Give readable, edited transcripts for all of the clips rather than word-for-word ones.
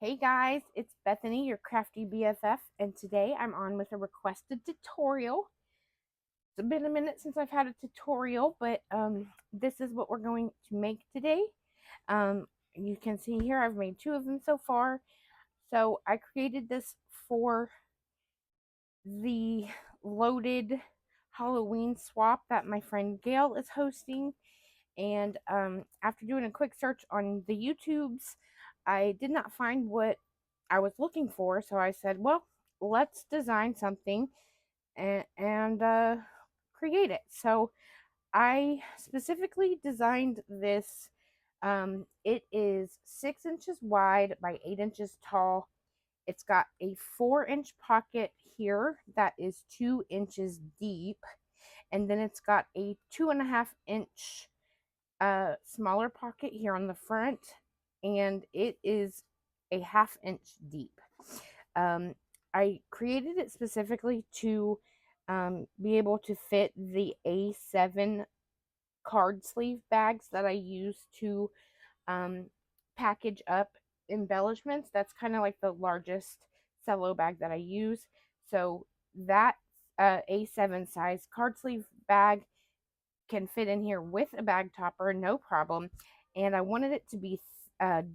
Hey guys, it's Bethany, your crafty BFF, and today I'm on with a requested tutorial. It's been a minute since I've had a tutorial, but this is what we're going to make today. You can see here I've made two of them so far. So I created this for the loaded Halloween swap that my friend Gail is hosting. And after doing a quick search on the YouTubes, I did not find what I was looking for. So I said, well, let's design something and create it. So I specifically designed this. It is 6 inches wide by 8 inches tall. It's got a 4-inch pocket here that is 2 inches deep. And then it's got a 2.5 inch smaller pocket here on the front, and it is a 1/2 inch deep. I created it specifically to be able to fit the A7 card sleeve bags that I use to package up embellishments. That's kind of like the largest cello bag that I use. So that A7 size card sleeve bag can fit in here with a bag topper, no problem. And I wanted it to be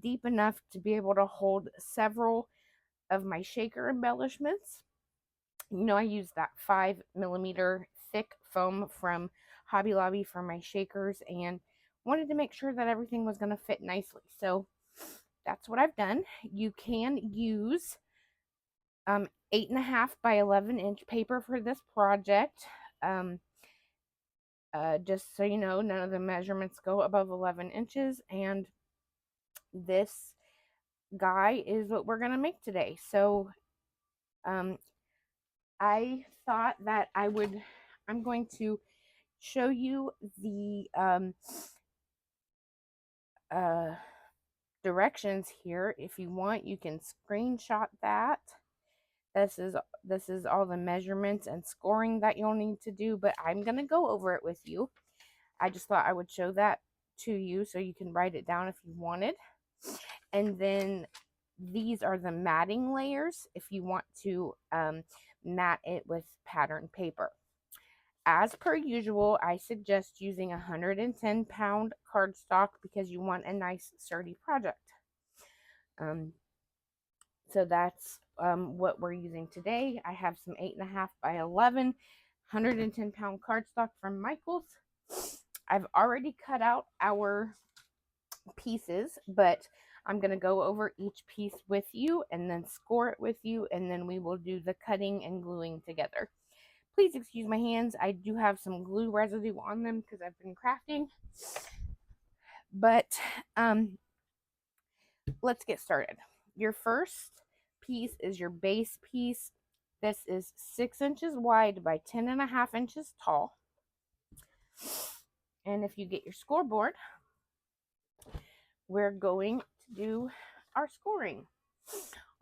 deep enough to be able to hold several of my shaker embellishments. You know, I use that 5 millimeter thick foam from Hobby Lobby for my shakers and wanted to make sure that everything was going to fit nicely. So that's what I've done. You can use 8.5 by 11-inch paper for this project. Just so you know, none of the measurements go above 11 inches, and this guy is what we're going to make today. So I thought that I'm going to show you the directions here. If you want, you can screenshot that. This is all the measurements and scoring that you'll need to do, but I'm going to go over it with you. I just thought I would show that to you so you can write it down if you wanted. And then these are the matting layers if you want to mat it with pattern paper. As per usual, I suggest using 110-pound cardstock because you want a nice sturdy project. So that's what we're using today. I have some 8.5 by 11 110-pound cardstock from Michaels. I've already cut out our pieces, but I'm going to go over each piece with you and then score it with you, and then we will do the cutting and gluing together. Please excuse my hands. I do have some glue residue on them because I've been crafting. But let's get started. Your first piece is your base piece. This is 6 inches wide by 10.5 inches tall. And if you get your scoreboard, we're going to do our scoring.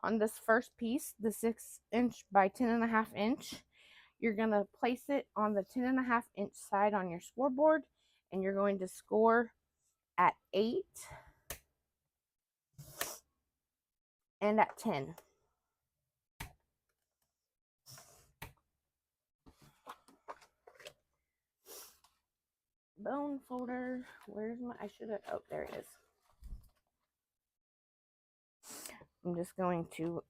On this first piece, the 6-inch by 10.5 inch, you're going to place it on the 10.5 inch side on your scoreboard, and you're going to score at 8 and at 10. Bone folder, where's my, I should have, oh, there it is. I'm just going to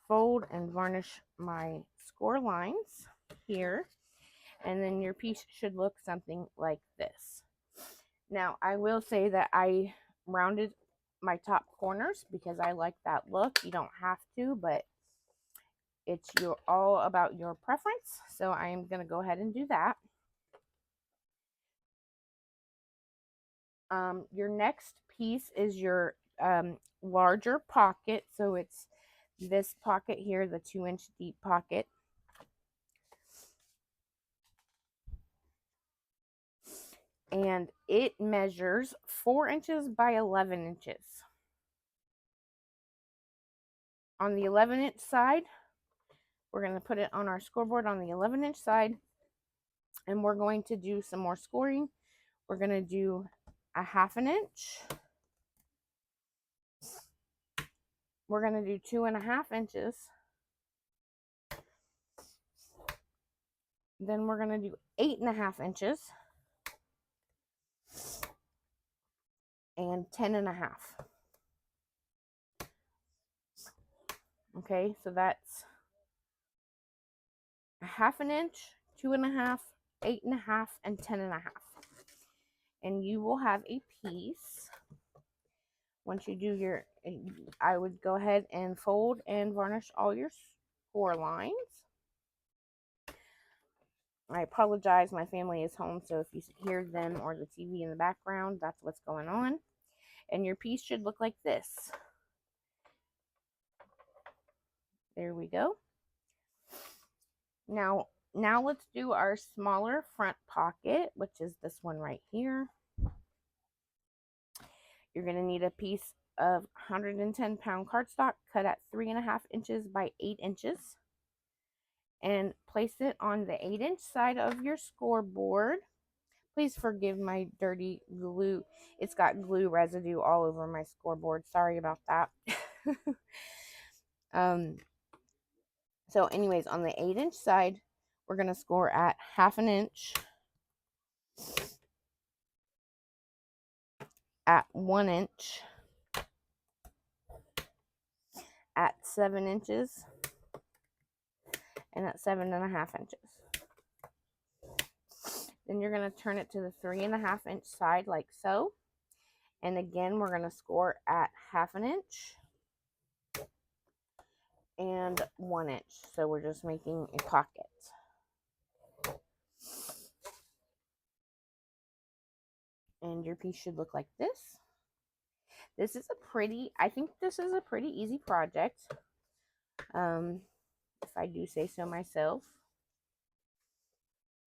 fold and varnish my score lines here, and then your piece should look something like this. Now, I will say that I rounded my top corners because I like that look. You don't have to, but it's all about your preference. So I am going to go ahead and do that. Your next piece is your larger pocket. So it's this pocket here, the 2-inch deep pocket. And it measures 4 inches by 11 inches. On the 11-inch side, we're going to put it on our scoreboard on the 11-inch side, and we're going to do some more scoring. We're going to do a 1/2 inch, we're going to do 2.5 inches. Then we're going to do 8.5 inches and 10.5. Okay, so that's 1/2 inch, 2.5, 8.5, and 10.5. And you will have a piece. Once you do your, I would go ahead and fold and varnish all your score lines. I apologize, my family is home, so if you hear them or the TV in the background, that's what's going on. And your piece should look like this. There we go. Now let's do our smaller front pocket, which is this one right here. You're going to need a piece of 110-pound cardstock cut at 3.5 inches by 8 inches. And place it on the 8-inch side of your scoreboard. Please forgive my dirty glue. It's got glue residue all over my scoreboard. Sorry about that. So anyways, on the 8-inch side, we're going to score at 1/2 inch, at 1 inch, at 7 inches, and at 7.5 inches. Then you're going to turn it to the 3.5 inch side like so. And again, we're going to score at 1/2 inch and 1 inch. So we're just making a pocket. And your piece should look like this. This is I think this is a pretty easy project. If I do say so myself.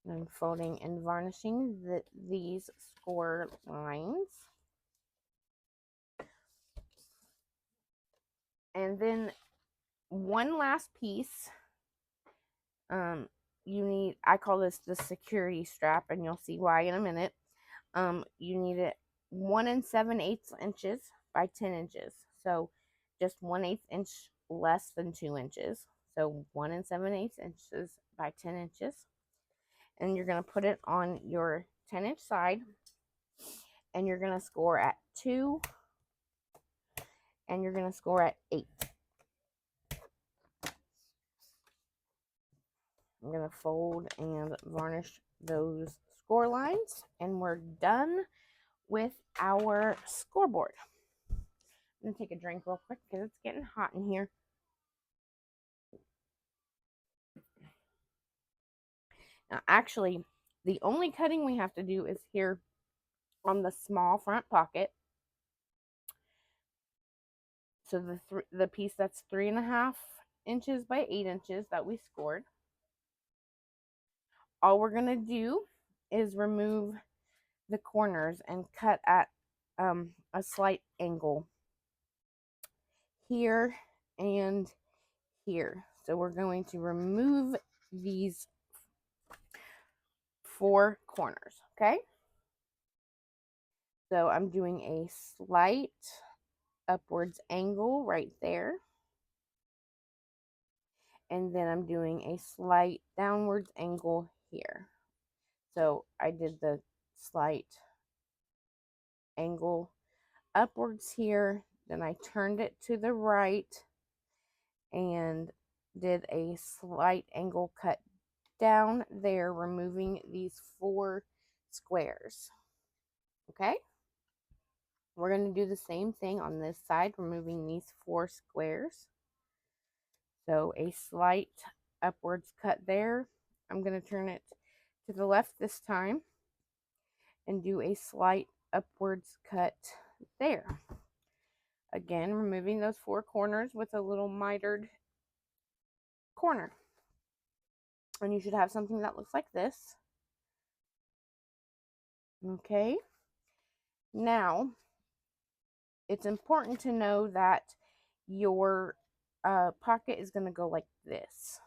I'm folding and varnishing these score lines. And then one last piece, you need, I call this the security strap, and you'll see why in a minute. You need it 1 7/8 inches by 10 inches. So just 1/8 inch less than 2 inches. So 1 7/8 inches by 10 inches. And you're going to put it on your 10-inch side, and you're going to score at 2, and you're going to score at 8. I'm going to fold and varnish those score lines, and we're done with our scoreboard. I'm going to take a drink real quick because it's getting hot in here. Now, actually, the only cutting we have to do is here on the small front pocket. So the piece that's 3.5 inches by 8 inches that we scored. All we're going to do is remove the corners and cut at a slight angle here and here. So we're going to remove these 4 corners, okay? So I'm doing a slight upwards angle right there. And then I'm doing a slight downwards angle here. So I did the slight angle upwards here, then I turned it to the right and did a slight angle cut down there, removing these 4 squares. Okay, we're going to do the same thing on this side, removing these 4 squares. So a slight upwards cut there. I'm going to turn it to the left this time and do a slight upwards cut there. Again, removing those 4 corners with a little mitered corner. And you should have something that looks like this. Okay. Now, it's important to know that your pocket is going to go like this.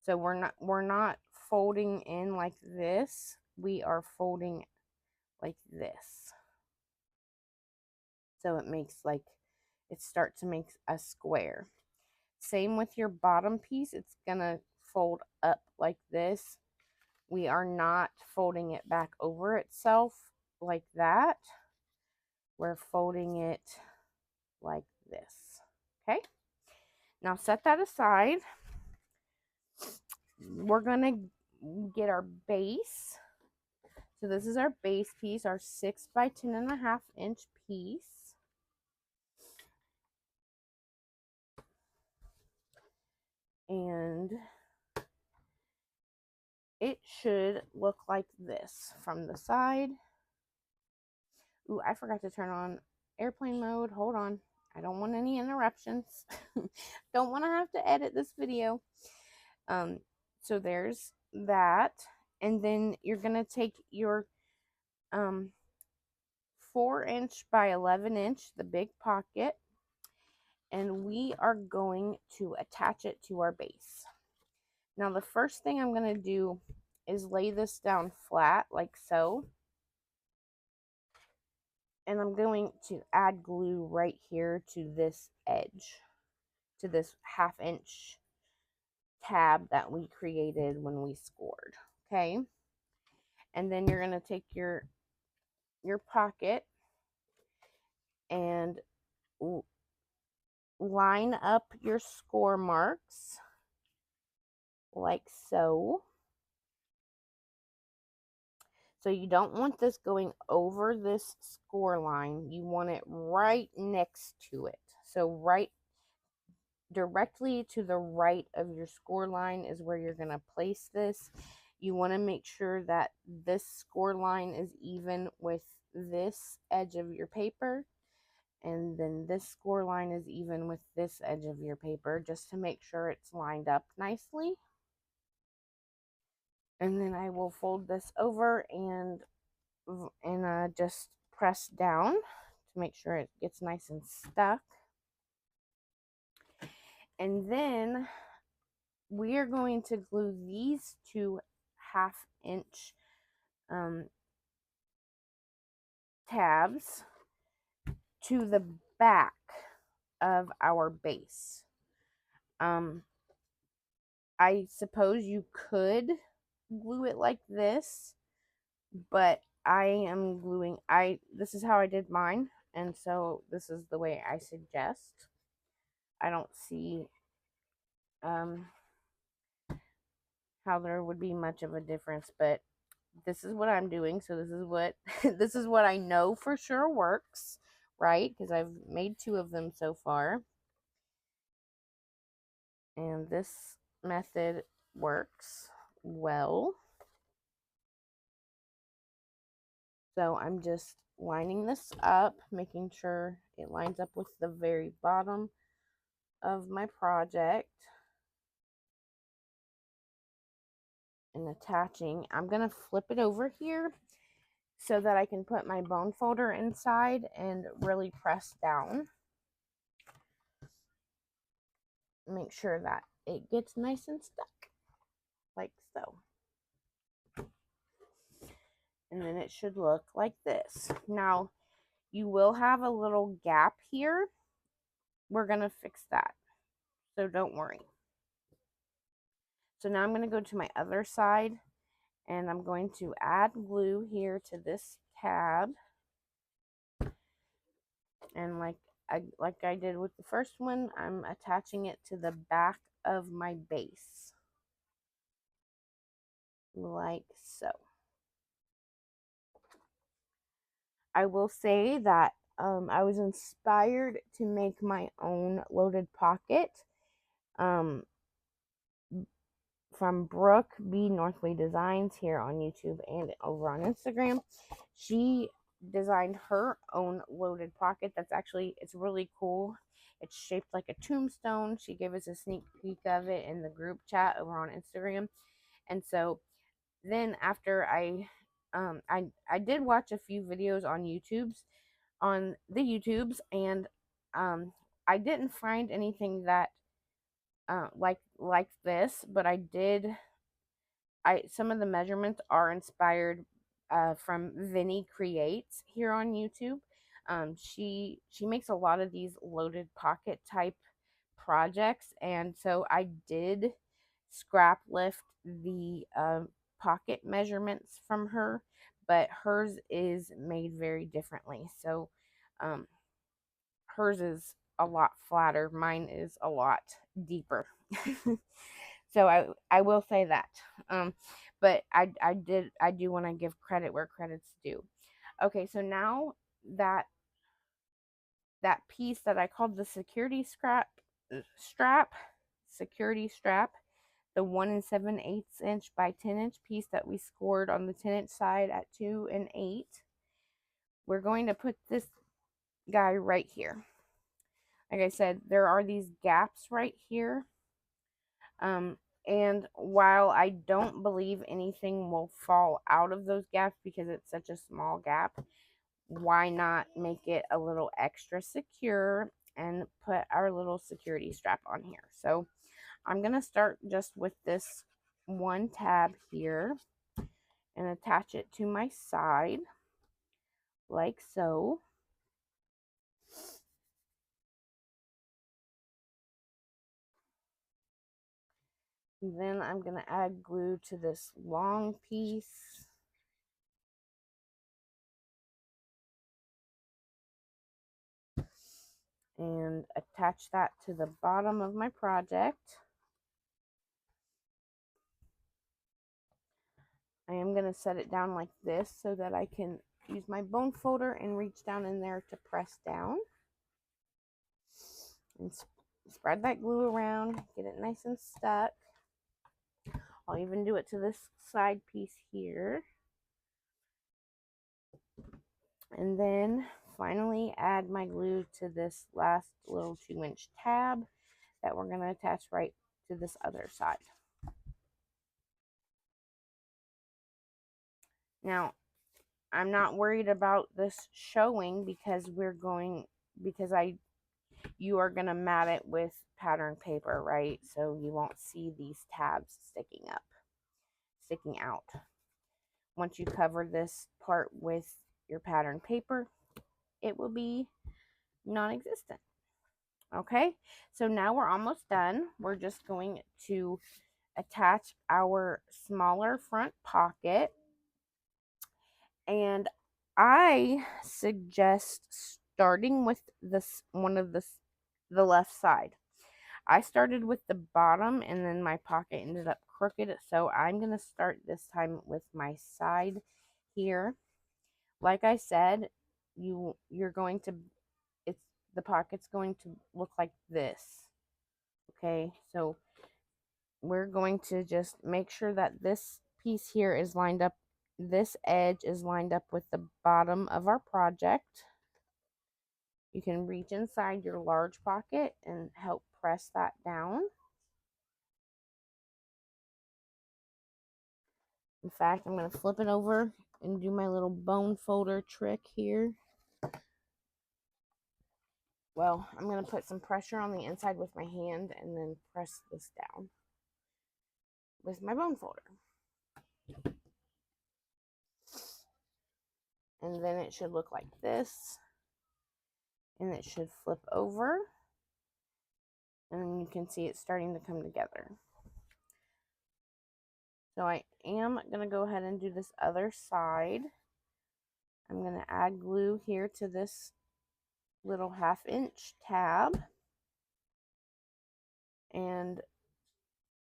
So we're not folding in like this. We are folding like this. So it makes like it starts to make a square. Same with your bottom piece. It's gonna fold up like this. We are not folding it back over itself like that. We're folding it like this. Okay, now set that aside. We're gonna get our base. So this is our base piece, our 6 by 10.5 inch piece. And it should look like this from the side. Ooh, I forgot to turn on airplane mode. Hold on. I don't want any interruptions. Don't want to have to edit this video. So there's that. And then you're going to take your 4-inch by 11-inch, the big pocket, and we are going to attach it to our base. Now the first thing I'm going to do is lay this down flat like so. And I'm going to add glue right here to this edge, to this 1/2-inch tab that we created when we scored. Okay. And then you're going to take your pocket and line up your score marks like so. So you don't want this going over this score line. You want it right next to it. So right directly to the right of your score line is where you're going to place this. You want to make sure that this score line is even with this edge of your paper, and then this score line is even with this edge of your paper, just to make sure it's lined up nicely. And then I will fold this over and just press down to make sure it gets nice and stuck. And then we are going to glue these two 1/2-inch tabs to the back of our base. I suppose you could glue it like this, but I am gluing, this is how I did mine, and so this is the way I suggest. I don't see how there would be much of a difference, but this is what I'm doing. So this is what this is what I know for sure works, right? Because I've made 2 of them so far, and this method works well. So I'm just lining this up, making sure it lines up with the very bottom of my project, and attaching. I'm going to flip it over here so that I can put my bone folder inside and really press down. Make sure that it gets nice and stuck like so. And then it should look like this. Now, you will have a little gap here. We're going to fix that, so don't worry. So now I'm going to go to my other side, and I'm going to add glue here to this tab. And like I did with the first one, I'm attaching it to the back of my base, like so. I will say that I was inspired to make my own loaded pocket from Brooke B. Northway Designs here on YouTube and over on Instagram. She designed her own loaded pocket. It's really cool. It's shaped like a tombstone. She gave us a sneak peek of it in the group chat over on Instagram. And so then after I did watch a few videos on the YouTubes, and I didn't find anything that like this, but some of the measurements are inspired from Vianney Creates here on YouTube. She makes a lot of these loaded pocket type projects, and so I did scrap lift the pocket measurements from her, but hers is made very differently. So um, hers is a lot flatter, mine is a lot deeper. So I will say that. Um, but I do want to give credit where credit's due. Okay, so now that that piece that I called the security strap, the 1 7/8 inch by 10-inch piece that we scored on the 10-inch side at 2 and 8, we're going to put this guy right here. Like I said, there are these gaps right here. And while I don't believe anything will fall out of those gaps because it's such a small gap, why not make it a little extra secure and put our little security strap on here? So I'm going to start just with this one tab here and attach it to my side like so. And then I'm going to add glue to this long piece. And attach that to the bottom of my project. I am going to set it down like this so that I can use my bone folder and reach down in there to press down. And spread that glue around, get it nice and stuck. I'll even do it to this side piece here. And then finally add my glue to this last little 2-inch tab that we're going to attach right to this other side. Now, I'm not worried about this showing because you are going to mat it with pattern paper, right? So you won't see these tabs sticking out. Once you cover this part with your pattern paper, it will be non-existent. Okay, so now we're almost done. We're just going to attach our smaller front pocket, and I suggest starting with this one of the left side. I started with the bottom and then my pocket ended up crooked, so I'm going to start this time with my side here. Like I said, you're going to the pocket's going to look like this. Okay, so we're going to just make sure that this piece here is lined up, this edge is lined up with the bottom of our project. You can reach inside your large pocket and help press that down. In fact, I'm going to flip it over and do my little bone folder trick here. Well, I'm going to put some pressure on the inside with my hand and then press this down with my bone folder. And then it should look like this. And it should flip over. And you can see it's starting to come together. So I am going to go ahead and do this other side. I'm going to add glue here to this little 1/2-inch tab. And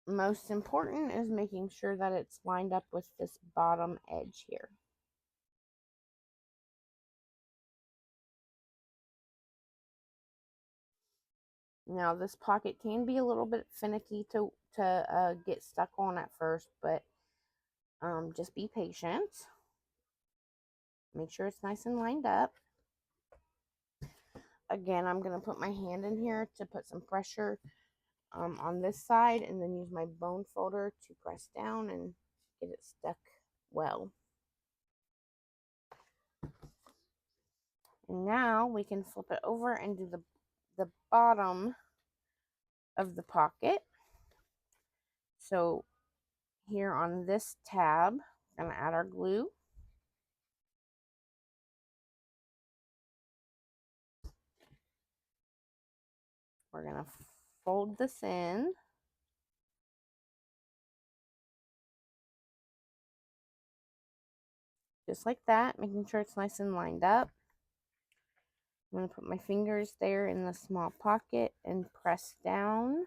most important is making sure that it's lined up with this bottom edge here. Now this pocket can be a little bit finicky to get stuck on at first, but just be patient. Make sure it's nice and lined up. Again, I'm going to put my hand in here to put some pressure on this side and then use my bone folder to press down and get it stuck well. And now we can flip it over and do the bottom of the pocket. So here on this tab, I'm going to add our glue. We're going to fold this in. Just like that, making sure it's nice and lined up. I'm going to put my fingers there in the small pocket and press down.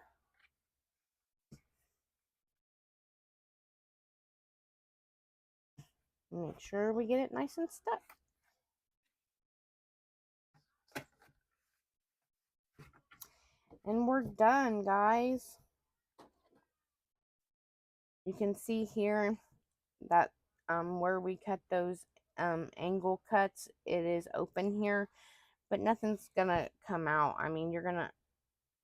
Make sure we get it nice and stuck. And we're done, guys. You can see here that where we cut those angle cuts, it is open here, but nothing's gonna come out. I mean,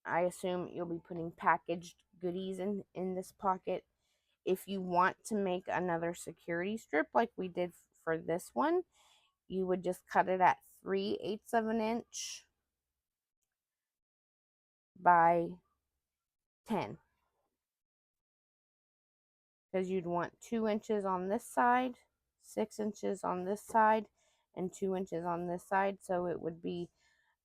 I assume you'll be putting packaged goodies in this pocket. If you want to make another security strip like we did for this one, you would just cut it at 3/8 of an inch by 10, because you'd want 2 inches on this side, 6 inches on this side, and 2 inches on this side. So it would be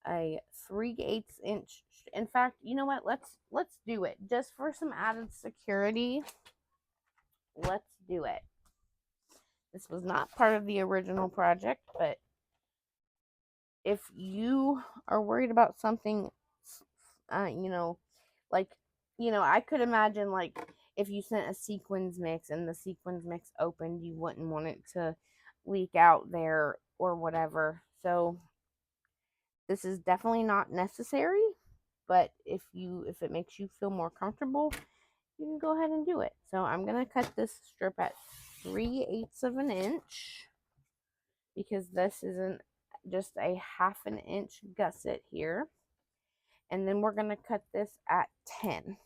a 3/8 inch. In fact, you know what? Let's do it just for some added security. Let's do it. This was not part of the original project, but if you are worried about something, you know, like, I could imagine, like, if you sent a sequins mix and the sequins mix opened, you wouldn't want it to leak out there or whatever. So this is definitely not necessary, but if it makes you feel more comfortable, you can go ahead and do it. So I'm going to cut this strip at 3/8 of an inch, because this isn't just a 1/2 an inch gusset here. And then we're going to cut this at 10.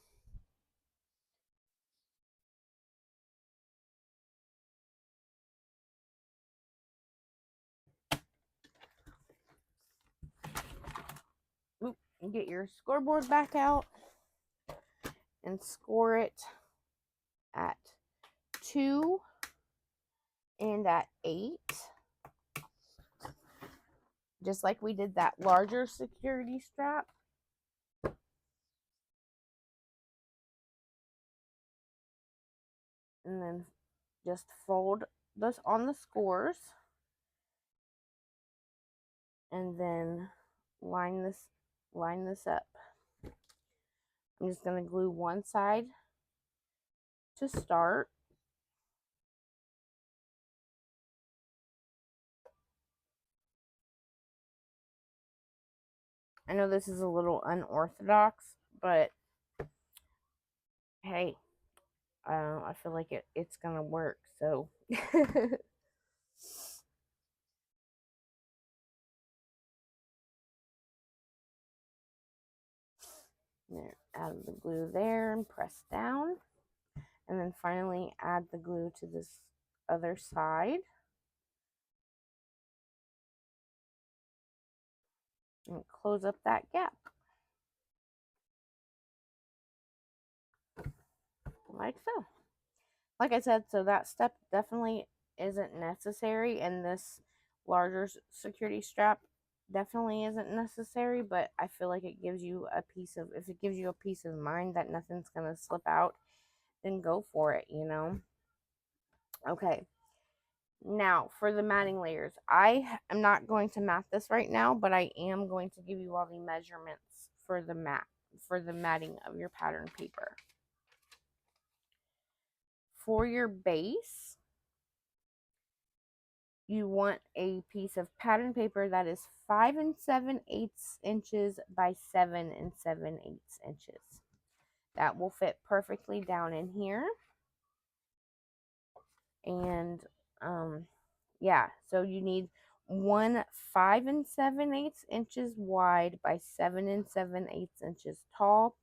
Oop, get your scoreboard back out and score it at 2 and at 8. Just like we did that larger security strap. And then just fold this on the scores. And then line this up. I'm just going to glue one side to start. I know this is a little unorthodox, but hey, I feel like it's gonna work. So there, add the glue there and press down, and then finally add the glue to this other side. And close up that gap. Like so. Like I said, so that step definitely isn't necessary, and this larger security strap definitely isn't necessary, but I feel like it gives you if it gives you a peace of mind that nothing's going to slip out, then go for it, Okay. Now, for the matting layers, I am not going to mat this right now, but I am going to give you all the measurements for the matting of your pattern paper. For your base, you want a piece of pattern paper that is 5 7/8 inches by 7 7/8 inches. That will fit perfectly down in here. And yeah, so you need one 5 7/8 inches wide by 7 7/8 inches tall.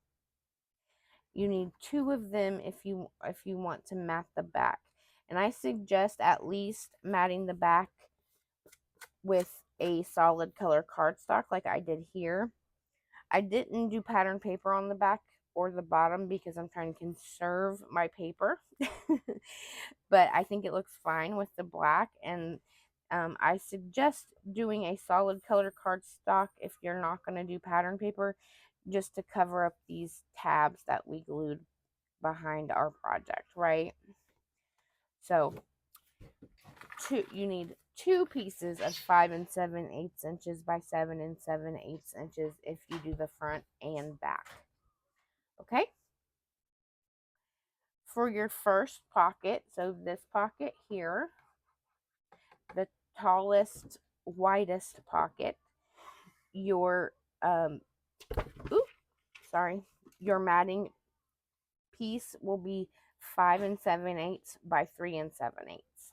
You need 2 of them if you want to mat the back. And I suggest at least matting the back with a solid color cardstock like I did here. I didn't do pattern paper on the back or the bottom because I'm trying to conserve my paper. But I think it looks fine with the black, and I suggest doing a solid color cardstock if you're not going to do pattern paper, just to cover up these tabs that we glued behind our project, right? So you need 2 pieces of 5 7/8 inches by 7 7/8 inches if you do the front and back. Okay. For your first pocket, so this pocket here, the tallest, widest pocket, your your matting piece will be 5 7/8 by 3 7/8.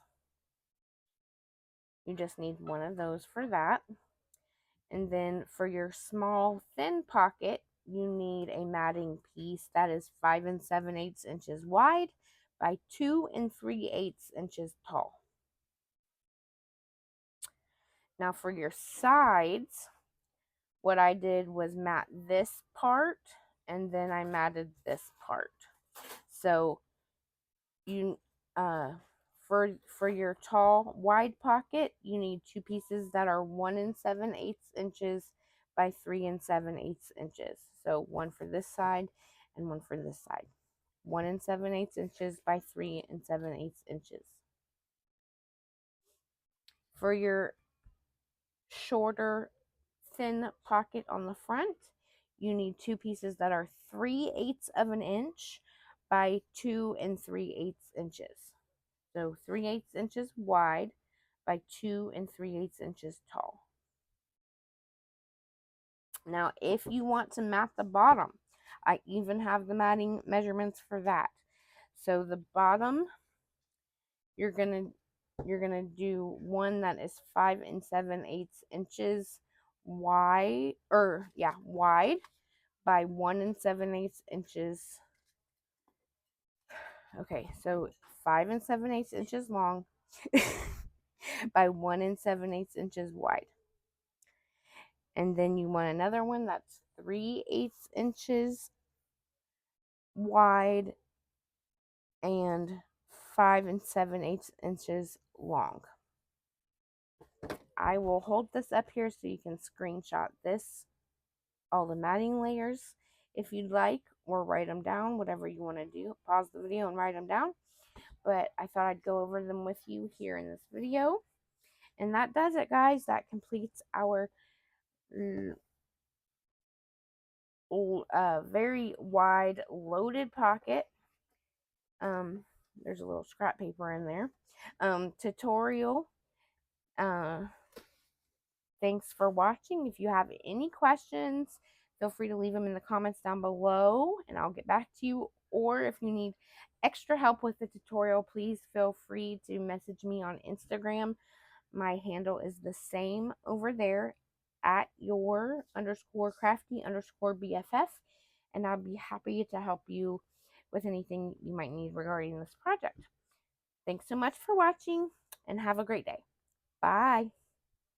You just need one of those for that. And then for your small, thin pocket, you need a matting piece that is 5 7/8 inches wide by 2 3/8 inches tall. Now for your sides, what I did was mat this part and then I matted this part. So you for your tall wide pocket, you need 2 pieces that are 1 7/8 inches by 3 7/8 inches. So one for this side and one for this side. 1 7/8 inches by 3 7/8 inches. For your shorter thin pocket on the front, you need 2 pieces that are 3/8 of an inch by 2 3/8 inches. So 3/8 inches wide by 2 3/8 inches tall. Now, if you want to mat the bottom, I even have the matting measurements for that. So the bottom, you're gonna do one that is 5 7/8 inches wide, wide by 1 7/8 inches. Okay, so 5 7/8 inches long by 1 7/8 inches wide. And then you want another one that's 3/8 inches wide and 5 7/8 inches long. I will hold this up here so you can screenshot this, all the matting layers if you'd like, or write them down, whatever you want to do. Pause the video and write them down. But I thought I'd go over them with you here in this video. And that does it, guys. That completes our very wide loaded pocket. There's a little scrap paper in there. Tutorial. Thanks for watching. If you have any questions, feel free to leave them in the comments down below and I'll get back to you. Or if you need extra help with the tutorial, please feel free to message me on Instagram. My handle is the same over there, at your_crafty_BFF, and I'll be happy to help you with anything you might need regarding this project. Thanks so much for watching and have a great day. Bye.